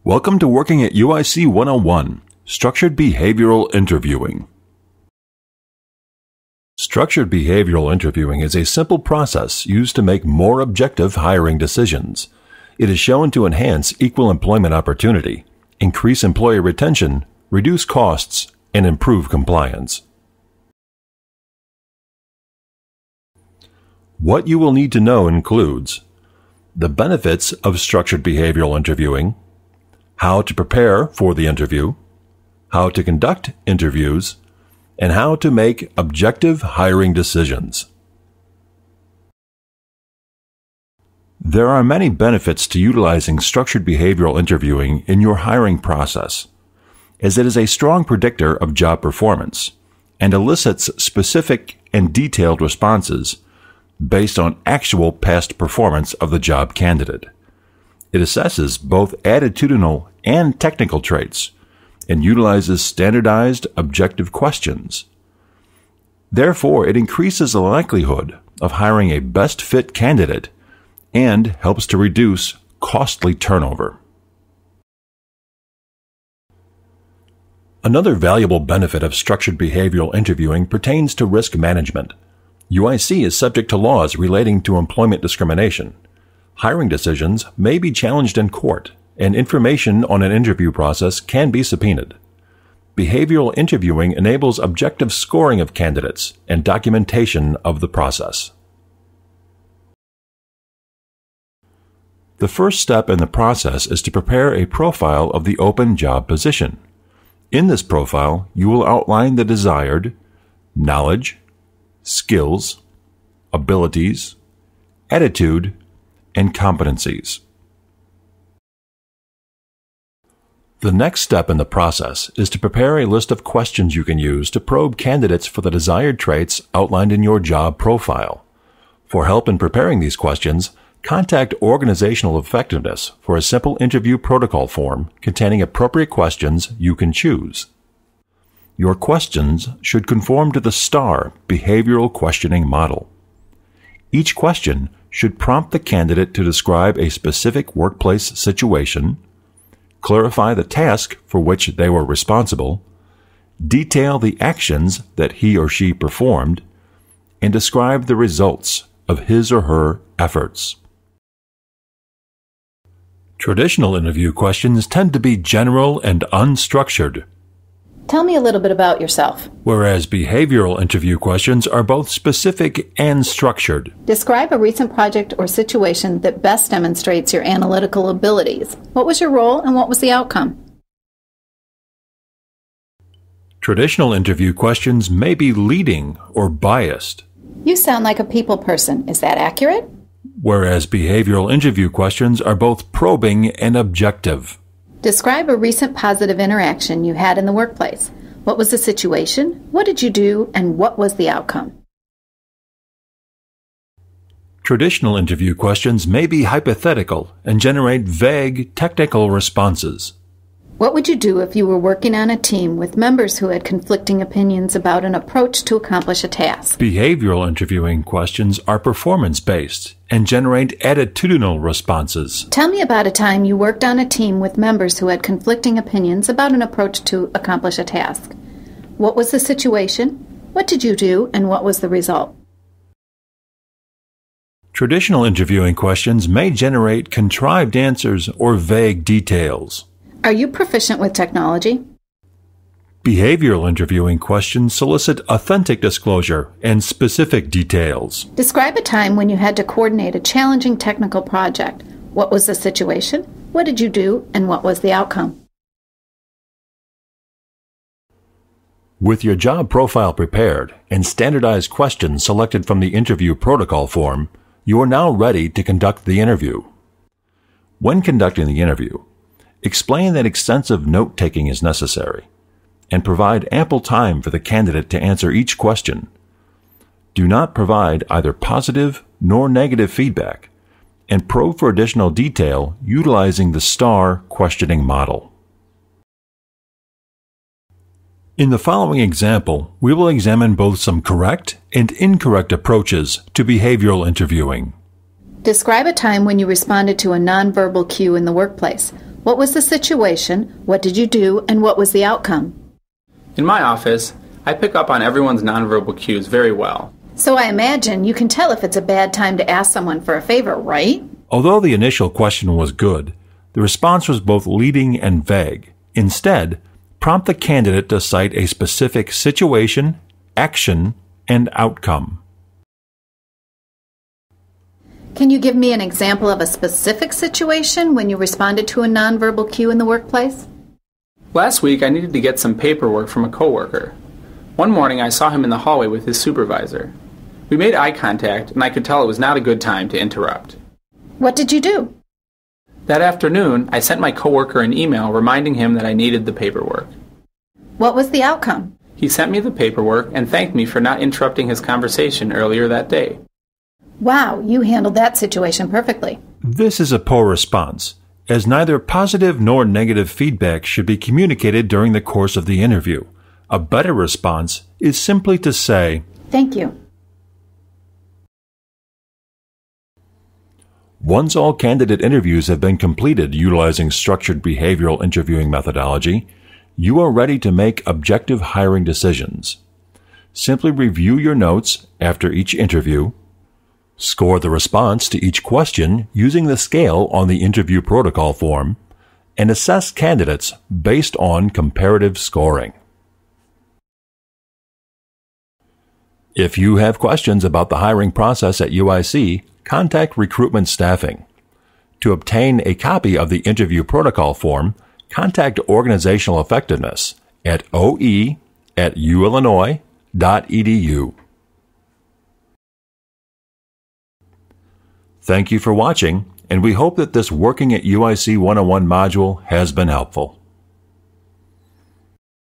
Welcome to working at UIC 101, Structured Behavioral Interviewing. Structured behavioral interviewing is a simple process used to make more objective hiring decisions. It is shown to enhance equal employment opportunity, increase employee retention, reduce costs, and improve compliance. What you will need to know includes the benefits of structured behavioral interviewing, how to prepare for the interview, how to conduct interviews, and how to make objective hiring decisions. There are many benefits to utilizing structured behavioral interviewing in your hiring process, as it is a strong predictor of job performance and elicits specific and detailed responses based on actual past performance of the job candidate. It assesses both attitudinal and technical traits and utilizes standardized objective questions. Therefore, it increases the likelihood of hiring a best fit candidate and helps to reduce costly turnover. Another valuable benefit of structured behavioral interviewing pertains to risk management. UIC is subject to laws relating to employment discrimination. Hiring decisions may be challenged in court, and information on an interview process can be subpoenaed. Behavioral interviewing enables objective scoring of candidates and documentation of the process. The first step in the process is to prepare a profile of the open job position. In this profile, you will outline the desired knowledge, skills, abilities, attitude, and competencies. The next step in the process is to prepare a list of questions you can use to probe candidates for the desired traits outlined in your job profile. For help in preparing these questions, contact Organizational Effectiveness for a simple interview protocol form containing appropriate questions you can choose. Your questions should conform to the STAR behavioral questioning model. Each question should prompt the candidate to describe a specific workplace situation, clarify the task for which they were responsible, detail the actions that he or she performed, and describe the results of his or her efforts. Traditional interview questions tend to be general and unstructured. Tell me a little bit about yourself. Whereas behavioral interview questions are both specific and structured. Describe a recent project or situation that best demonstrates your analytical abilities. What was your role and what was the outcome? Traditional interview questions may be leading or biased. You sound like a people person. Is that accurate? Whereas behavioral interview questions are both probing and objective. Describe a recent positive interaction you had in the workplace. What was the situation? What did you do? And what was the outcome? Traditional interview questions may be hypothetical and generate vague, technical responses. What would you do if you were working on a team with members who had conflicting opinions about an approach to accomplish a task? Behavioral interviewing questions are performance-based and generate attitudinal responses. Tell me about a time you worked on a team with members who had conflicting opinions about an approach to accomplish a task. What was the situation? What did you do? And what was the result? Traditional interviewing questions may generate contrived answers or vague details. Are you proficient with technology? Behavioral interviewing questions solicit authentic disclosure and specific details. Describe a time when you had to coordinate a challenging technical project. What was the situation? What did you do? And what was the outcome? With your job profile prepared and standardized questions selected from the interview protocol form, you are now ready to conduct the interview. When conducting the interview, explain that extensive note-taking is necessary, and provide ample time for the candidate to answer each question. Do not provide either positive nor negative feedback, and probe for additional detail utilizing the STAR questioning model. In the following example, we will examine both some correct and incorrect approaches to behavioral interviewing. Describe a time when you responded to a nonverbal cue in the workplace. What was the situation? What did you do? And what was the outcome? In my office, I pick up on everyone's nonverbal cues very well. So I imagine you can tell if it's a bad time to ask someone for a favor, right? Although the initial question was good, the response was both leading and vague. Instead, prompt the candidate to cite a specific situation, action, and outcome. Can you give me an example of a specific situation when you responded to a nonverbal cue in the workplace? Last week, I needed to get some paperwork from a coworker. One morning, I saw him in the hallway with his supervisor. We made eye contact, and I could tell it was not a good time to interrupt. What did you do? That afternoon, I sent my coworker an email reminding him that I needed the paperwork. What was the outcome? He sent me the paperwork and thanked me for not interrupting his conversation earlier that day. Wow, you handled that situation perfectly. This is a poor response, as neither positive nor negative feedback should be communicated during the course of the interview. A better response is simply to say, "Thank you." Once all candidate interviews have been completed utilizing structured behavioral interviewing methodology, you are ready to make objective hiring decisions. Simply review your notes after each interview, score the response to each question using the scale on the interview protocol form, and assess candidates based on comparative scoring. If you have questions about the hiring process at UIC, contact recruitment staffing. To obtain a copy of the interview protocol form, contact Organizational Effectiveness at oe@uillinois.edu. Thank you for watching, and we hope that this Working at UIC 101 module has been helpful.